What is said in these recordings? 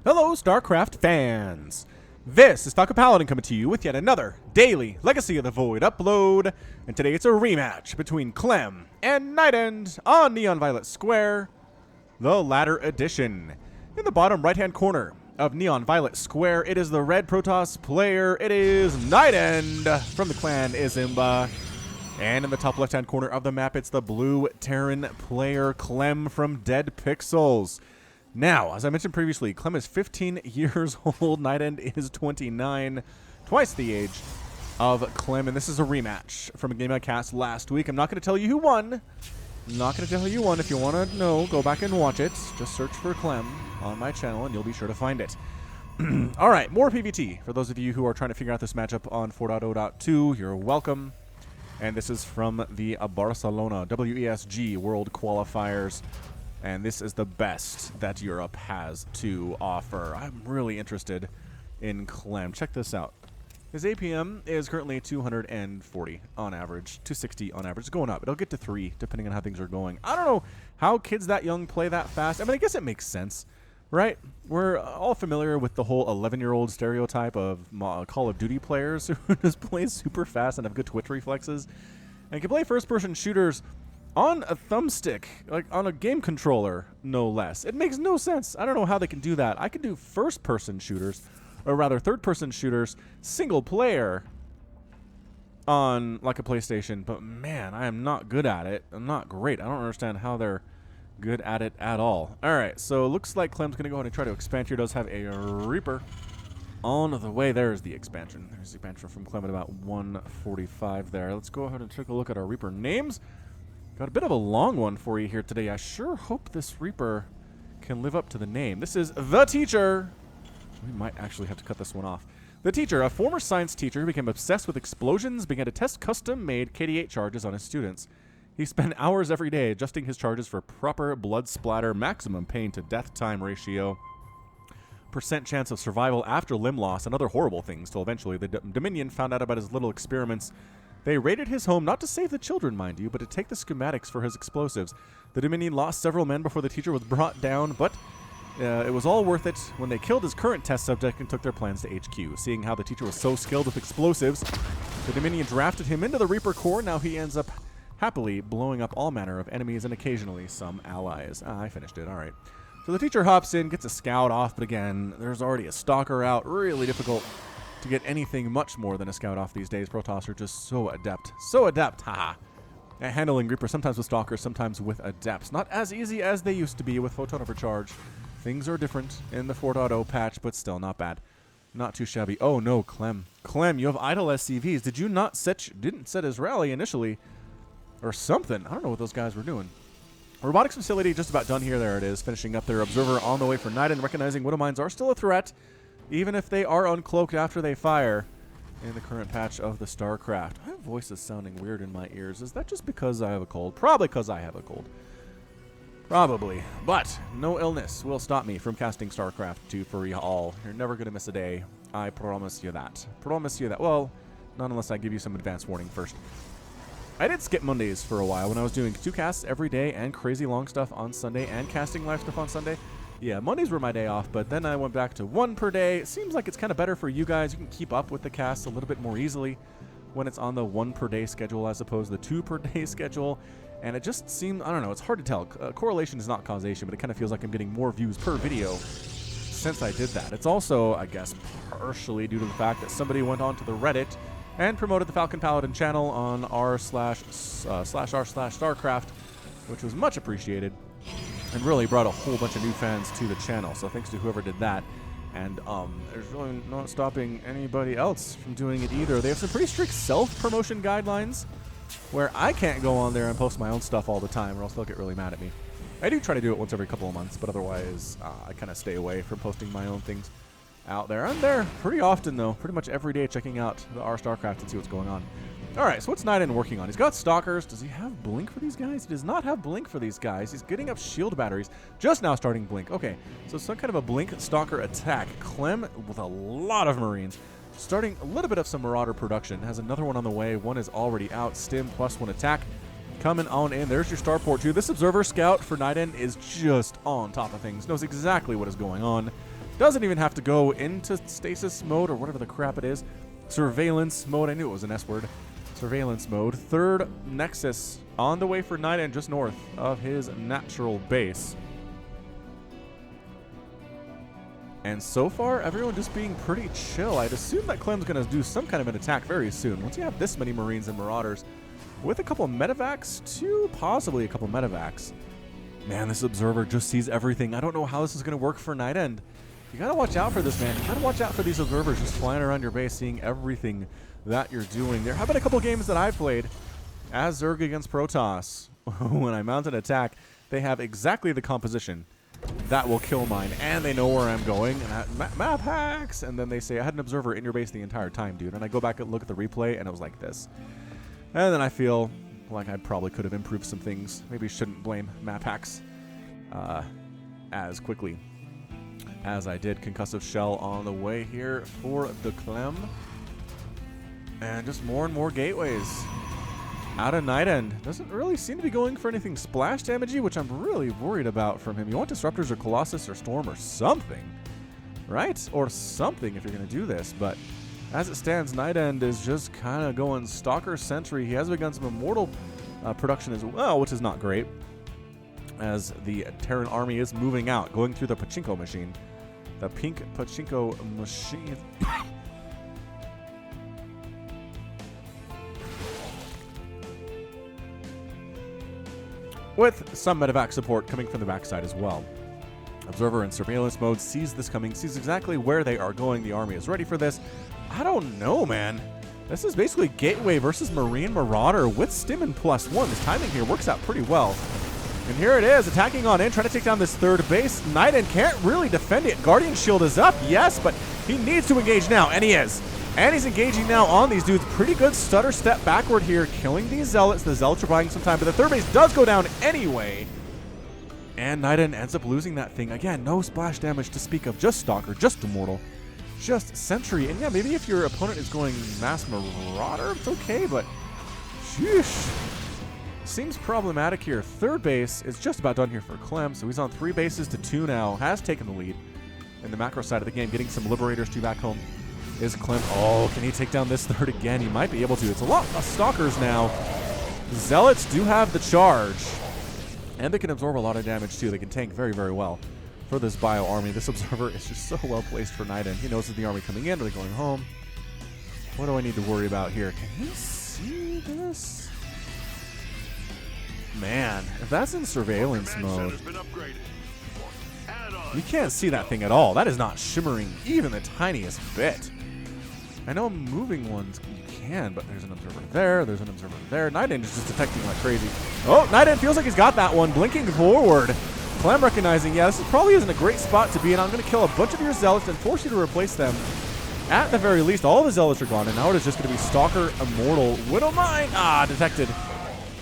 Hello, StarCraft fans! This is Falcon Paladin coming to you with yet another daily Legacy of the Void upload, and today it's a rematch between Clem and NightEnD on Neon Violet Square, the latter edition. In the bottom right-hand corner of Neon Violet Square, it is the red Protoss player, it is NightEnD from the clan Izimba. And in the top left-hand corner of the map, it's the blue Terran player, Clem from Dead Pixels. Now, as I mentioned previously, Clem is 15 years old, NightEnD is 29, twice the age of Clem, and this is a rematch from a game I cast last week. I'm not going to tell you who won. I'm not going to tell you who won. If you want to know, go back and watch it. Just search for Clem on my channel, and you'll be sure to find it. All right, more PvT. For those of you who are trying to figure out this matchup on 4.0.2, you're welcome. And this is from the Barcelona WESG World Qualifiers. And this is the best that Europe has to offer. I'm really interested in Clem. Check this out. His APM is currently 240 on average, 260 on average. It's going up. It'll get to 3 depending on how things are going. I don't know how kids that young play that fast. I mean, I guess it makes sense, right? We're all familiar with the whole 11-year-old stereotype of Call of Duty players who just play super fast and have good twitch reflexes and can play first-person shooters on a thumbstick, like on a game controller, no less. It makes no sense. I don't know how they can do that. I can do first-person shooters, or rather third-person shooters, single player on like a PlayStation, but man, I am not good at it. I'm not great. I don't understand how they're good at it at all. All right, so it looks like Clem's going to go ahead and try to expand here. Does have a Reaper on the way. There's the expansion. There's the expansion from Clem at about 145 there. Let's go ahead and take a look at our Reaper names. Got a bit of a long one for you here today. I sure hope this Reaper can live up to the name. This is The Teacher. We might actually have to cut this one off. The Teacher, a former science teacher who became obsessed with explosions, began to test custom-made KD8 charges on his students. He spent hours every day adjusting his charges for proper blood splatter, maximum pain to death time ratio, percent chance of survival after limb loss, and other horrible things, till eventually the Dominion found out about his little experiments. They raided his home, not to save the children, mind you, but to take the schematics for his explosives. The Dominion lost several men before the Teacher was brought down, but it was all worth it when they killed his current test subject and took their plans to HQ. Seeing how the Teacher was so skilled with explosives, the Dominion drafted him into the Reaper Corps. Now he ends up happily blowing up all manner of enemies and occasionally some allies. I finished it. All right. So the Teacher hops in, gets a scout off, but again, there's already a stalker out. Really difficult to get anything much more than a scout off these days. Protoss are just so adept. So adept, haha. At handling Reaper, sometimes with stalkers, sometimes with adepts. Not as easy as they used to be with photon overcharge. Things are different in the 4.0 patch, but still not bad. Not too shabby. Oh no, Clem. Clem, you have idle SCVs. Did you not didn't set his rally initially? Or something. I don't know what those guys were doing. Robotics facility just about done here. There it is. Finishing up their observer on the way for night and recognizing Widow Mines are still a threat, even if they are uncloaked after they fire in the current patch of the StarCraft. My voice is sounding weird in my ears. Is that just because I have a cold? Probably because I have a cold. Probably. But no illness will stop me from casting StarCraft 2 for y'all. You're never going to miss a day. I promise you that. Promise you that. Well, not unless I give you some advance warning first. I did skip Mondays for a while when I was doing 2 casts every day and crazy long stuff on Sunday and casting live stuff on Sunday. Yeah, Mondays were my day off, but then I went back to 1 per day. It seems like it's kind of better for you guys. You can keep up with the casts a little bit more easily when it's on the 1 per day schedule as opposed to the 2 per day schedule. And it just seemed, I don't know, it's hard to tell. Correlation is not causation, but it kind of feels like I'm getting more views per video since I did that. It's also, I guess, partially due to the fact that somebody went onto the Reddit and promoted the Falcon Paladin channel on r/r/StarCraft, which was much appreciated. And really brought a whole bunch of new fans to the channel. So thanks to whoever did that. And there's really not stopping anybody else from doing it either. They have some pretty strict self-promotion guidelines where I can't go on there and post my own stuff all the time or else they'll get really mad at me. I do try to do it once every couple of months, but otherwise I kind of stay away from posting my own things out there. I'm there pretty often, though. Pretty much every day checking out the r/StarCraft and see what's going on. All right, so what's NightEnD working on? He's got stalkers. Does he have blink for these guys? He does not have blink for these guys. He's getting up shield batteries. Just now starting blink. Okay, so some kind of a blink stalker attack. Clem with a lot of Marines. Starting a little bit of some Marauder production. Has another one on the way. One is already out. Stim +1 attack. Coming on in. There's your starport 2. This observer scout for NightEnD is just on top of things. Knows exactly what is going on. Doesn't even have to go into stasis mode or whatever the crap it is. Surveillance mode. I knew it was an S word. Surveillance mode. Third Nexus on the way for NightEnD just north of his natural base. And so far, everyone just being pretty chill. I'd assume that Clem's going to do some kind of an attack very soon. Once you have this many Marines and Marauders, with a couple of medevacs to possibly a couple of medevacs. Man, this Observer just sees everything. I don't know how this is going to work for NightEnD. You got to watch out for this, man. You got to watch out for these Observers just flying around your base, seeing everything that you're doing. There have been a couple games that I've played as Zerg against Protoss. When I mount an attack, they have exactly the composition that will kill mine, and they know where I'm going, and map hacks, and then they say, I had an Observer in your base the entire time, dude. And I go back and look at the replay, and it was like this. And then I feel like I probably could have improved some things. Maybe shouldn't blame map hacks as quickly as I did. Concussive Shell on the way here for the Clem. And just more and more gateways out of NightEnD. Doesn't really seem to be going for anything splash damagey, which I'm really worried about from him. You want Disruptors or Colossus or Storm or something, right? Or something if you're going to do this. But as it stands, NightEnD is just kind of going Stalker Sentry. He has begun some Immortal production as well, which is not great, as the Terran army is moving out, going through the Pachinko machine. The pink Pachinko machine. With some medevac support coming from the backside as well. Observer in surveillance mode sees this coming, sees exactly where they are going. The army is ready for this. I don't know, man. This is basically Gateway versus Marine Marauder with Stimmin +1. This timing here works out pretty well. And here it is, attacking on in, trying to take down this third base. NightEnD can't really defend it. Guardian Shield is up, yes, but he needs to engage now, and he is. And he's engaging now on these dudes. Pretty good stutter step backward here, killing these Zealots. The Zealots are buying some time, but the third base does go down anyway. And NightEnD ends up losing that thing. Again, no splash damage to speak of, just Stalker, just Immortal, just Sentry. And yeah, maybe if your opponent is going Mass Marauder, it's okay, but sheesh. Seems problematic here. Third base is just about done here for Clem, so he's on 3 bases to 2 now, has taken the lead in the macro side of the game, getting some Liberators to back home. Is Clem, oh, can he take down this third again? He might be able to. It's a lot of Stalkers now. Zealots do have the charge, and they can absorb a lot of damage too. They can tank very, very well for this Bio army. This Observer is just so well placed for NightEnD. He knows that the army coming in, are they going home? What do I need to worry about here? Can he see this? Man, if that's in surveillance mode, you can't see that thing at all. That is not shimmering even the tiniest bit. I know moving ones you can, but there's an Observer there, there's an Observer there. NightEnD is just detecting like crazy. Oh, NightEnD feels like he's got that one, blinking forward. Clem recognizing, yeah, this probably isn't a great spot to be in. I'm going to kill a bunch of your Zealots and force you to replace them. At the very least, all the Zealots are gone, and now it is just going to be Stalker, Immortal, Widowmine. Ah, detected.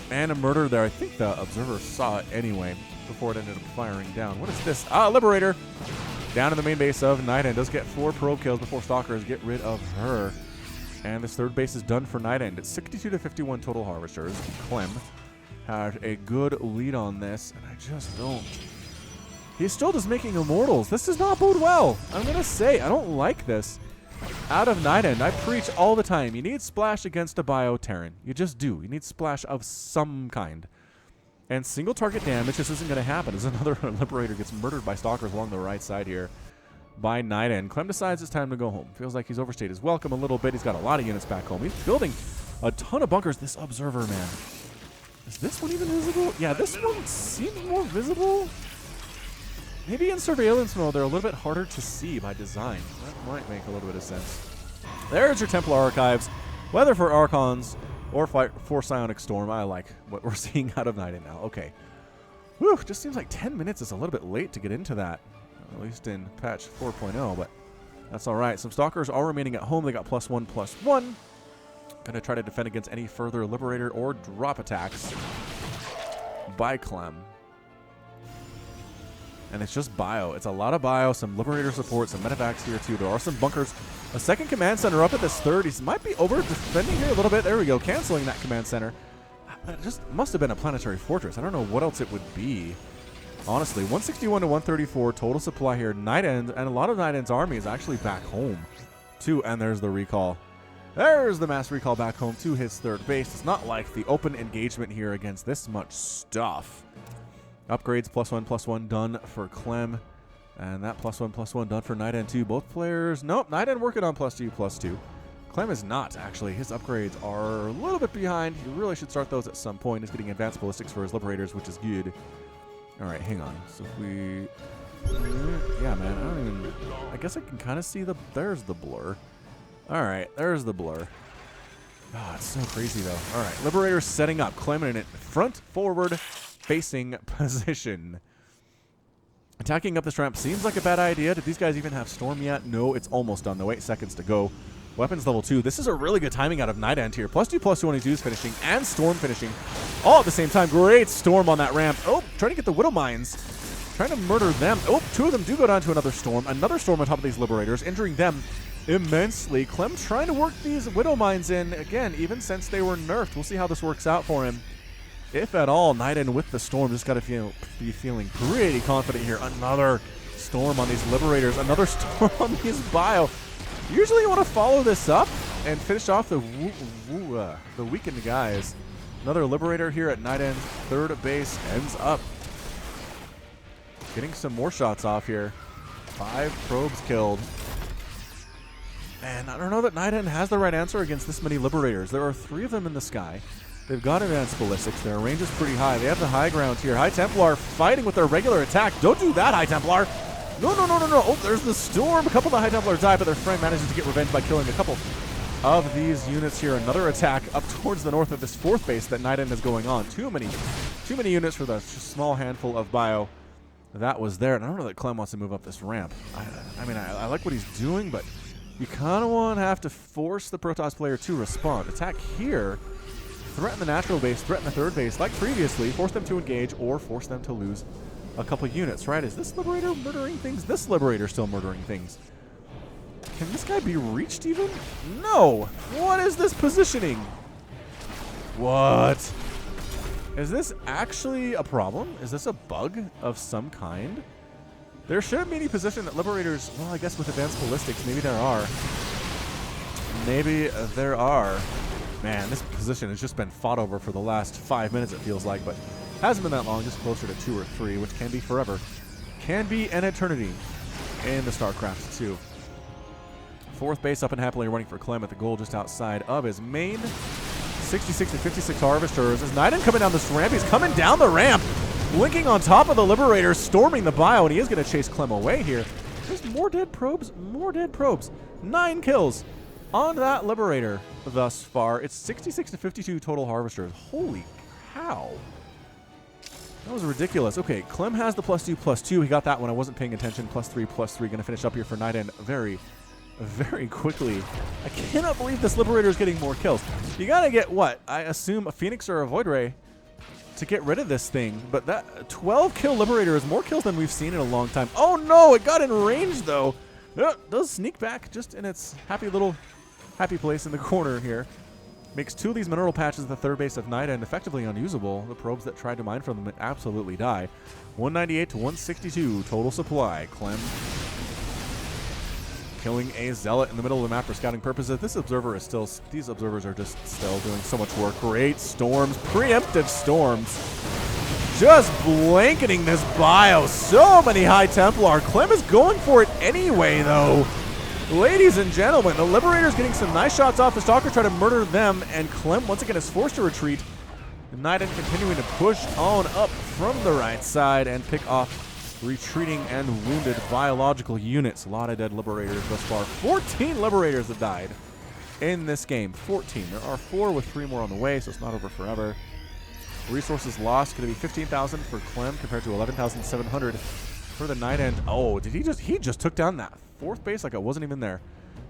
And a murder there. I think the Observer saw it anyway before it ended up firing down. What is this? Ah, Liberator. Down in the main base of NightEnD. Does get 4 probe kills before Stalkers get rid of her. And this third base is done for NightEnD. It's 62 to 51 total Harvesters. Clem had a good lead on this, and I just don't. He's still just making Immortals. This does not bode well. I'm going to say, I don't like this. Out of NightEnD, I preach all the time. You need splash against a Bio Terran. You just do. You need splash of some kind. And single target damage just isn't going to happen as another Liberator gets murdered by Stalkers along the right side here by NightEnD. Clem decides it's time to go home. Feels like he's overstayed his welcome a little bit. He's got a lot of units back home. He's building a ton of bunkers. This Observer, man. Is this one even visible? Yeah, this one seems more visible. Maybe in surveillance mode, they're a little bit harder to see by design. That might make a little bit of sense. There's your Templar Archives. Whether for Archons or for Psionic Storm, I like what we're seeing out of NightEnD now. Okay. Whew, just seems like 10 minutes is a little bit late to get into that. At least in patch 4.0, but that's all right. Some Stalkers are remaining at home. They got +1/+1. Gonna try to defend against any further Liberator or drop attacks by Clem. And it's just Bio. It's a lot of Bio, some Liberator support, some medevacs here too. There are some bunkers. A second command center up at this third. He might be over defending here a little bit. There we go, canceling that command center. It just must have been a planetary fortress. I don't know what else it would be. Honestly, 161 to 134 total supply here. NightEnd, and a lot of NightEnd's army is actually back home, too. And there's the recall. There's the mass recall back home to his third base. It's not like the open engagement here against this much stuff. Upgrades +1/+1 done for Clem. And that +1/+1 done for NightEnd too. Both players, nope, NightEnd working on +2/+2. Clem is not, actually. His upgrades are a little bit behind. He really should start those at some point. He's getting advanced ballistics for his liberators, which is good. All right, hang on. So if we... Yeah, man, I don't even... I guess I can kind of see the... There's the blur. All right, there's the blur. Ah, it's so crazy, though. All right, liberators setting up. Clem in it front, forward, facing position. Attacking up this ramp seems like a bad idea. Did these guys even have Storm yet? No, it's almost done, though. 8 seconds to go. Weapons level 2. This is a really good timing out of NightEnd here. +2/+2 on his use finishing and Storm finishing all at the same time. Great Storm on that ramp. Oh, trying to get the Widow Mines. Trying to murder them. Oh, 2 of them do go down to another Storm. Another Storm on top of these Liberators, injuring them immensely. Clem trying to work these Widow Mines in, again, even since they were nerfed. We'll see how this works out for him. If at all, NightEnd with the Storm just got to be feeling pretty confident here. Another Storm on these Liberators. Another Storm on these Bio. Usually you want to follow this up and finish off the weakened guys. Another Liberator here at NightEnd. Third base ends up. Getting some more shots off here. 5 probes killed. And I don't know that NightEnd has the right answer against this many Liberators. There are 3 of them in the sky. They've got advanced ballistics. Their range is pretty high. They have the high ground here. High Templar fighting with their regular attack. Don't do that, High Templar. No, no, no, no, no. Oh, there's the Storm. A couple of the High Templars die, but their friend manages to get revenge by killing a couple of these units here. Another attack up towards the north of this 4th base that NightEnd is going on. Too many units for the small handful of Bio that was there. And I don't know that Clem wants to move up this ramp. I mean, I like what he's doing, but you kind of want to have to force the Protoss player to respond. Attack here. Threaten the natural base, threaten the 3rd base, like previously, force them to engage, or force them to lose a couple units, right? Is this Liberator murdering things? This Liberator still murdering things. Can this guy be reached even? No! What is this positioning? What? Is this actually a problem? Is this a bug of some kind? There shouldn't be any position that Liberators... Well, I guess with advanced ballistics, maybe there are. Maybe there are. Man, this position has just been fought over for the last 5 minutes, it feels like, but hasn't been that long, just closer to 2 or 3, which can be forever. Can be an eternity in the StarCraft 2. 4th base up and happily running for Clem at the goal just outside of his main. 66 to 56 Harvesters. As NightEnd coming down this ramp, he's coming down the ramp, blinking on top of the Liberators, storming the Bio, and he is going to chase Clem away here. There's more dead probes, more dead probes. 9 kills on that Liberator thus far. It's 66 to 52 total Harvesters. Holy cow. That was ridiculous. Okay, Clem has the +2/+2. He got that one. I wasn't paying attention. +3/+3. Going to finish up here for NightEnd very, very quickly. I cannot believe this Liberator is getting more kills. You got to get, what? I assume a Phoenix or a Void Ray to get rid of this thing. But that 12-kill Liberator is more kills than we've seen in a long time. Oh, no! It got in range, though. Does sneak back just in its happy place in the corner here. Makes 2 of these mineral patches at the 3rd base of NightEnd effectively unusable. The probes that tried to mine from them absolutely die. 198 to 162 total supply. Clem killing a Zealot in the middle of the map for scouting purposes. This observer is still, these observers are just still doing so much work. Great storms, preemptive storms. Just blanketing this Bio. So many High Templar. Clem is going for it anyway, though. Ladies and gentlemen, the Liberator's getting some nice shots off. The Stalker try to murder them, and Clem once again is forced to retreat. NightEnd continuing to push on up from the right side and pick off retreating and wounded biological units. A lot of dead Liberators thus far. 14 Liberators have died in this game. 14. There are 4 with 3 more on the way, so it's not over forever. Resources lost going to be 15,000 for Clem compared to 11,700 for the NightEnd. Oh, did he just took down that 4th base like it wasn't even there.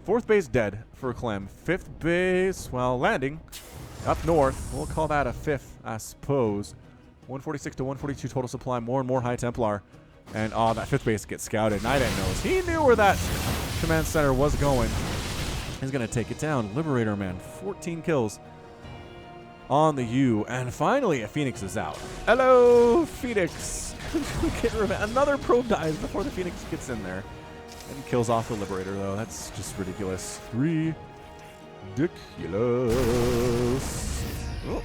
4th base dead for Clem. 5th base, well, landing up north. We'll call that a 5th, I suppose. 146 to 142 total supply. More and more High Templar. And, oh, that 5th base gets scouted. NightEnd knows. He knew where that command center was going. He's going to take it down. Liberator, man. 14 kills on the U. And finally, a Phoenix is out. Hello, Phoenix. Another probe dies before the Phoenix gets in there. And kills off the Liberator, though. That's just ridiculous. Ridiculous. Oh,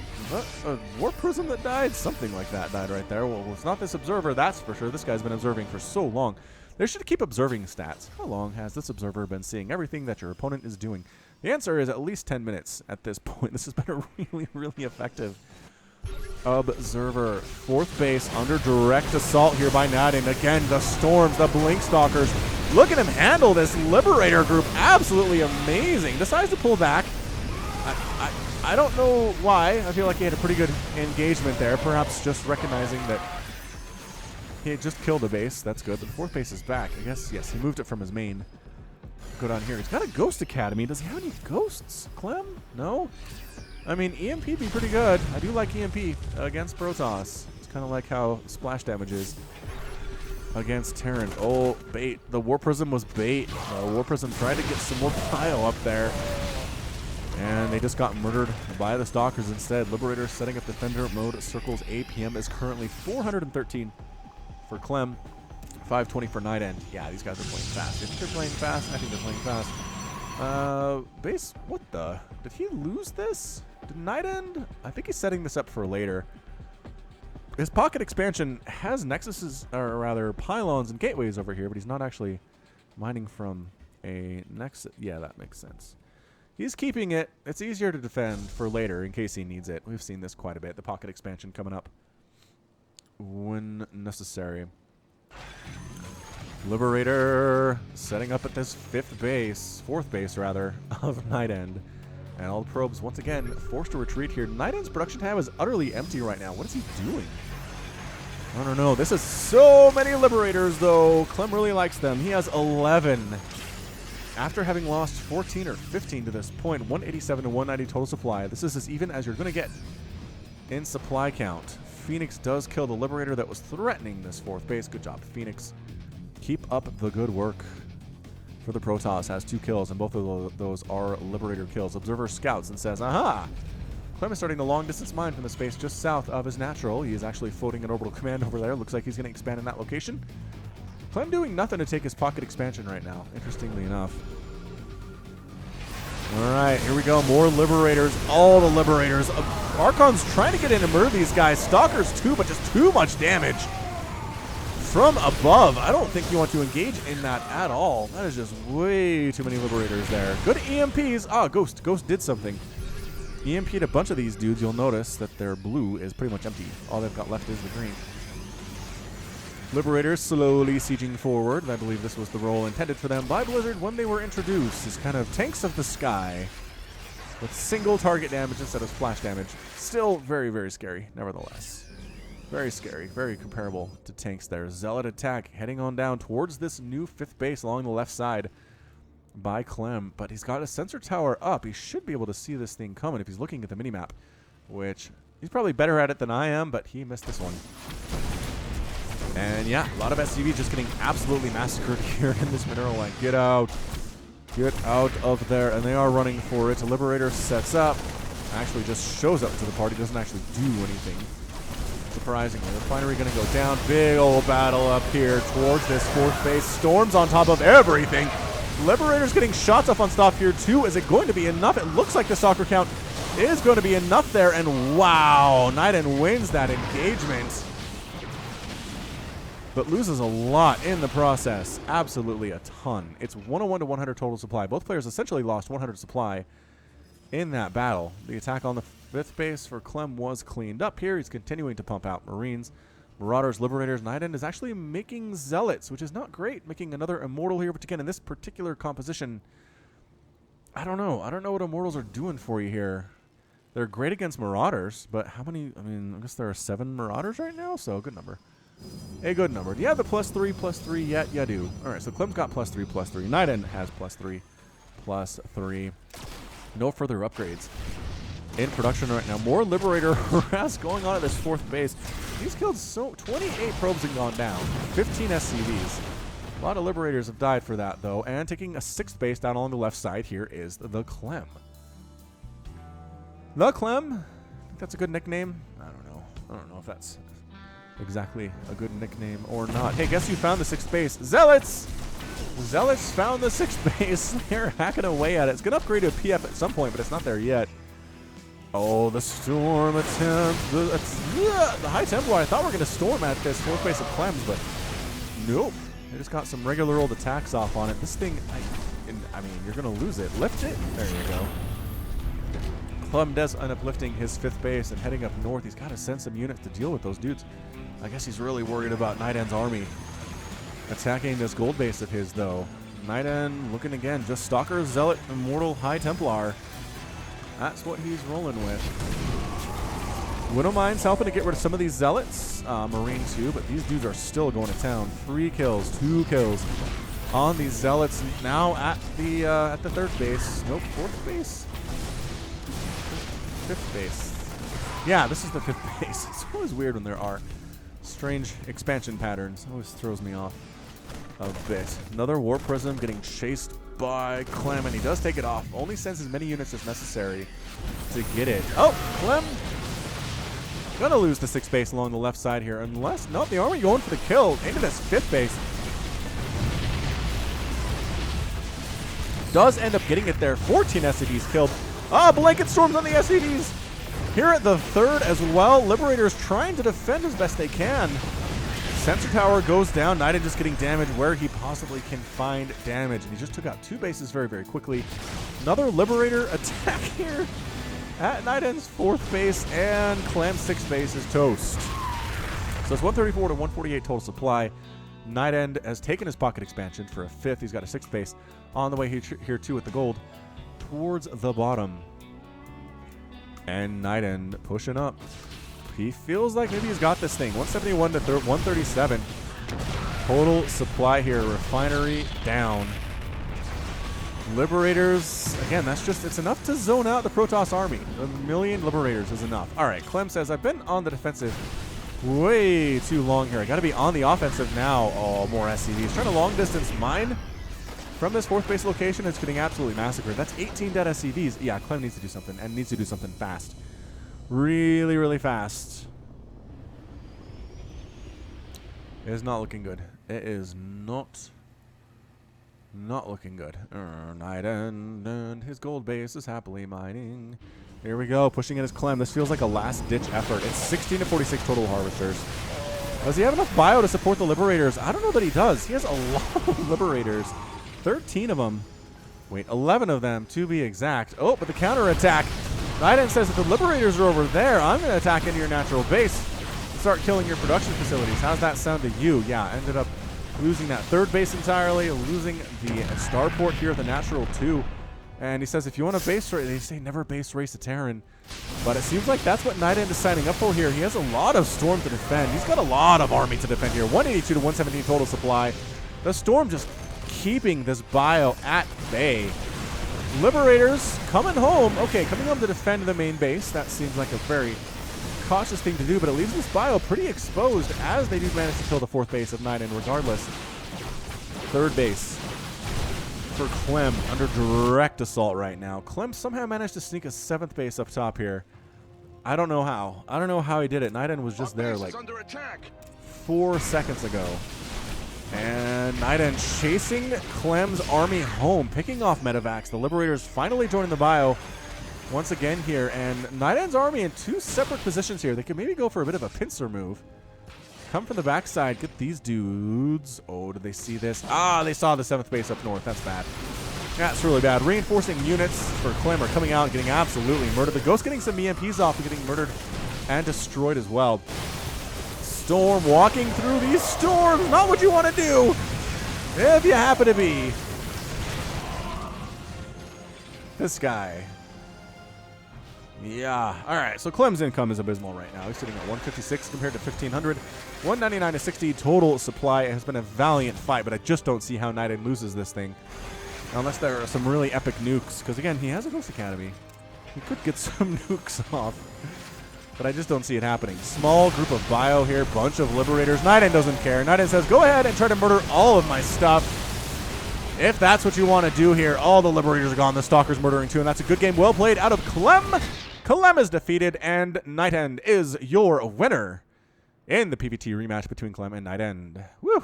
a Warp Prism that died? Something like that died right there. Well, it's not this Observer, that's for sure. This guy's been observing for so long. They should keep observing stats. How long has this Observer been seeing everything that your opponent is doing? The answer is at least 10 minutes at this point. This has been a really, really effective Observer. Fourth base under direct assault here by NightEnD. Again, the Storms, the Blink Stalkers. Look at him handle this Liberator group. Absolutely amazing. Decides to pull back. I don't know why. I feel like he had a pretty good engagement there. Perhaps just recognizing that he had just killed a base. That's good. But the fourth base is back. I guess, yes, he moved it from his main. Go down here. He's got a Ghost Academy. Does he have any ghosts? Clem? No? I mean, EMP'd be pretty good. I do like EMP against Protoss. It's kind of like how splash damage is against Terran. Oh, bait. The War Prism was bait. War Prism tried to get some more pile up there. And they just got murdered by the Stalkers instead. Liberator setting up Defender mode. Circle's APM is currently 413 for Clem. 520 for NightEnD. Yeah, these guys are playing fast. If they're playing fast, I think they're playing fast. Base, what the? Did he lose this? Did NightEnD? I think he's setting this up for later. His pocket expansion has nexuses, or rather pylons and gateways over here, but he's not actually mining from a nexus. Yeah, that makes sense. He's keeping it. It's easier to defend for later in case he needs it. We've seen this quite a bit. The pocket expansion coming up when necessary. Liberator setting up at this fourth base of NightEnD. And all the probes once again forced to retreat here. NightEnd's production tab is utterly empty right now. What is he doing? I don't know. This is so many Liberators, though. Clem really likes them. He has 11. After having lost 14 or 15 to this point, 187 to 190 total supply. This is as even as you're going to get in supply count. Phoenix does kill the Liberator that was threatening this fourth base. Good job, Phoenix. Keep up the good work for the Protoss. Has 2 kills, and both of those are Liberator kills. Observer scouts and says, aha! Clem is starting the long-distance mine from the space just south of his natural. He is actually floating an orbital command over there. Looks like he's going to expand in that location. Clem doing nothing to take his pocket expansion right now, interestingly enough. Alright, here we go. More Liberators. All the Liberators. Archon's trying to get in and murder these guys. Stalkers too, but just too much damage from above. I don't think you want to engage in that at all. That is just way too many Liberators there. Good EMPs. Ah, Ghost. Ghost did something. EMP'd a bunch of these dudes. You'll notice that their blue is pretty much empty. All they've got left is the green. Liberators slowly sieging forward. I believe this was the role intended for them by Blizzard when they were introduced as kind of tanks of the sky with single target damage instead of splash damage. Still very, very scary, nevertheless. Very scary, very comparable to tanks there. Zealot attack heading on down towards this new 5th base along the left side by Clem, but he's got a sensor tower up. He should be able to see this thing coming if he's looking at the minimap, which he's probably better at it than I am, but he missed this one. And yeah, a lot of SCV just getting absolutely massacred here in this mineral line. Get out. Get out of there. And they are running for it. A Liberator sets up. Actually just shows up to the party. Doesn't actually do anything. Surprisingly. The refinery going to go down. Big old battle up here towards this 4th base. Storms on top of everything. Liberator's getting shots up on stop here too. Is it going to be enough? It looks like the stalker count is going to be enough there. And wow, NightEnD wins that engagement, but loses a lot in the process. Absolutely a ton. It's 101 to 100 total supply. Both players essentially lost 100 supply in that battle. The attack on the 5th base for Clem was cleaned up here. He's continuing to pump out Marines, Marauders, Liberators. NightEnD is actually making Zealots, which is not great. Making another Immortal here, but again, in this particular composition, I don't know. I don't know what Immortals are doing for you here. They're great against Marauders, but how many? I mean, I guess there are 7 Marauders right now, so good number. A good number. Do you have the +3/+3 yet? Yeah, I do. All right, so Clem's got +3/+3. NightEnD has +3/+3. No further upgrades in production right now. More Liberator harass going on at this 4th base. He's killed 28 probes and gone down. 15 SCVs. A lot of Liberators have died for that, though. And taking a 6th base down along the left side here is the Clem. The Clem? I think that's a good nickname. I don't know. I don't know if exactly a good nickname or not. Hey, guess who found the 6th base? Zealots! Zealots found the 6th base. They're hacking away at it. It's going to upgrade to a PF at some point, but it's not there yet. Oh, the storm attempt. The High Templar. I thought we were going to storm at this 4th base of Clem's, but nope. They just got some regular old attacks off on it. This thing, I mean, you're going to lose it. Lift it. There you go. Clem does end up lifting his 5th base and heading up north. He's got to send some units to deal with those dudes. I guess he's really worried about NightEnd's army attacking this gold base of his, though. NightEnd looking again. Just Stalker, Zealot, Immortal, High Templar. That's what he's rolling with. Widowmine's helping to get rid of some of these Zealots. Marine too, but these dudes are still going to town. 3 kills, 2 kills on these Zealots. Now at the 3rd base. Nope, 4th base? 5th base. Yeah, this is the 5th base. It's always weird when there are strange expansion patterns. Always throws me off a bit. Another War Prism getting chased by Clem, and he does take it off. Only sends as many units as necessary to get it. Oh, Clem gonna lose the 6th base along the left side here, unless, nope, the army going for the kill into this 5th base. Does end up getting it there. 14 SCVs killed. Blanket storms on the SCVs. Here at the 3rd as well. Liberators trying to defend as best they can. Sensor tower goes down. NightEnd just getting damage where he possibly can find damage. And he just took out 2 bases very, very quickly. Another Liberator attack here at NightEnd's 4th base, and Clem's 6th base is toast. So it's 134 to 148 total supply. NightEnd has taken his pocket expansion for a 5th. He's got a 6th base on the way here too with the gold towards the bottom. And NightEnd pushing up. He feels like maybe he's got this thing. 171 to 137. Total supply here. Refinery down. Liberators, again, that's just, it's enough to zone out the Protoss army. 1 million Liberators is enough. All right, Clem says, I've been on the defensive way too long here. I got to be on the offensive now. Oh, more SCVs. Trying to long distance mine from this 4th base location. It's getting absolutely massacred. That's 18 dead SCVs. Yeah, Clem needs to do something, and needs to do something fast. Really, really fast. It is not looking good. It is not looking good. NightEnd and his gold base is happily mining. Here we go, pushing in his Clem. This feels like a last-ditch effort. It's 16 to 46 total harvesters. Does he have enough bio to support the Liberators? I don't know that he does. He has a lot of Liberators. 13 of them. Wait, 11 of them to be exact. Oh, but the counterattack. NightEnd says if the Liberators are over there, I'm going to attack into your natural base. Start killing your production facilities. How's that sound to you? Yeah, ended up losing that 3rd base entirely, losing the starport here at the natural 2. And he says if you want to base race, they say never base race a Terran. But it seems like that's what NightEnd is signing up for here. He has a lot of Storm to defend. He's got a lot of army to defend here. 182 to 117 total supply. The Storm just keeping this bio at bay. Liberators coming home. Okay, coming home to defend the main base. That seems like a very cautious thing to do, but it leaves this bio pretty exposed as they do manage to kill the 4th base of NightEnd regardless. 3rd base for Clem under direct assault right now. Clem somehow managed to sneak a 7th base up top here. I don't know how. I don't know how he did it. NightEnd was just there like 4 seconds ago. And NightEnd chasing Clem's army home, picking off medevacs. The Liberators finally joining the bio once again here. And NightEnd's army in 2 separate positions here. They could maybe go for a bit of a pincer move. Come from the backside, get these dudes. Oh, did they see this? Ah, they saw the 7th base up north. That's bad. That's really bad. Reinforcing units for Clem are coming out and getting absolutely murdered. The Ghost getting some EMPs off and getting murdered and destroyed as well. Storm walking through these storms. Not what you want to do if you happen to be this guy. Yeah. All right. So Clem's income is abysmal right now. He's sitting at 156 compared to 1,500. 199 to 60 total supply. It has been a valiant fight, but I just don't see how NightEnd loses this thing. Unless there are some really epic nukes. Because, again, he has a Ghost Academy. He could get some nukes off. But I just don't see it happening. Small group of bio here. Bunch of Liberators. NightEnd doesn't care. NightEnd says, go ahead and try to murder all of my stuff. If that's what you want to do here. All the Liberators are gone. The Stalker's murdering too. And that's a good game. Well played out of Clem. Clem is defeated. And NightEnd is your winner in the PvT rematch between Clem and NightEnD. Woo!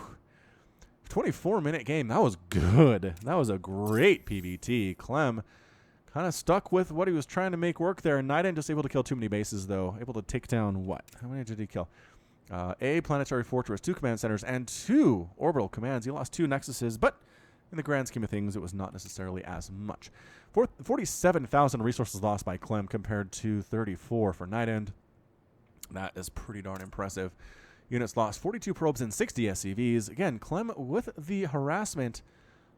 24-minute game. That was good. That was a great PvT. Clem kind of stuck with what he was trying to make work there. NightEnD just able to kill too many bases, though. Able to take down what? How many did he kill? A planetary fortress, 2 command centers, and 2 orbital commands. He lost 2 nexuses, but in the grand scheme of things, it was not necessarily as much. 47,000 resources lost by Clem compared to 34 for NightEnD. That is pretty darn impressive. Units lost 42 probes and 60 SCVs. Again, Clem with the harassment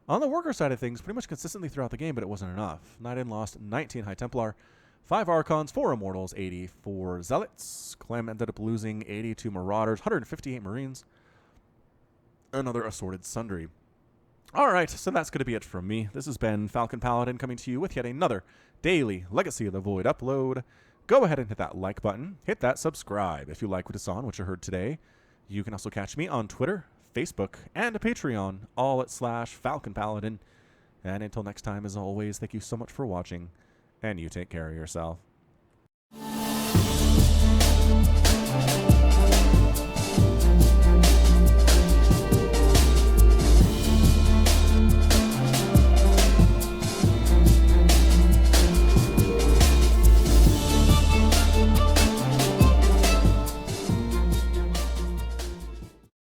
on the worker side of things pretty much consistently throughout the game, but it wasn't enough. NightEnD lost 19 High Templar, 5 Archons, 4 Immortals, 84 Zealots. Clem ended up losing 82 Marauders, 158 Marines, another assorted sundry. All right, so that's going to be it from me. This has been Falcon Paladin coming to you with yet another daily Legacy of the Void upload. Go ahead and hit that like button. Hit that subscribe if you like what you saw and what you heard today. You can also catch me on Twitter, Facebook, and Patreon, all at /Falcon Paladin. And until next time, as always, thank you so much for watching, and you take care of yourself.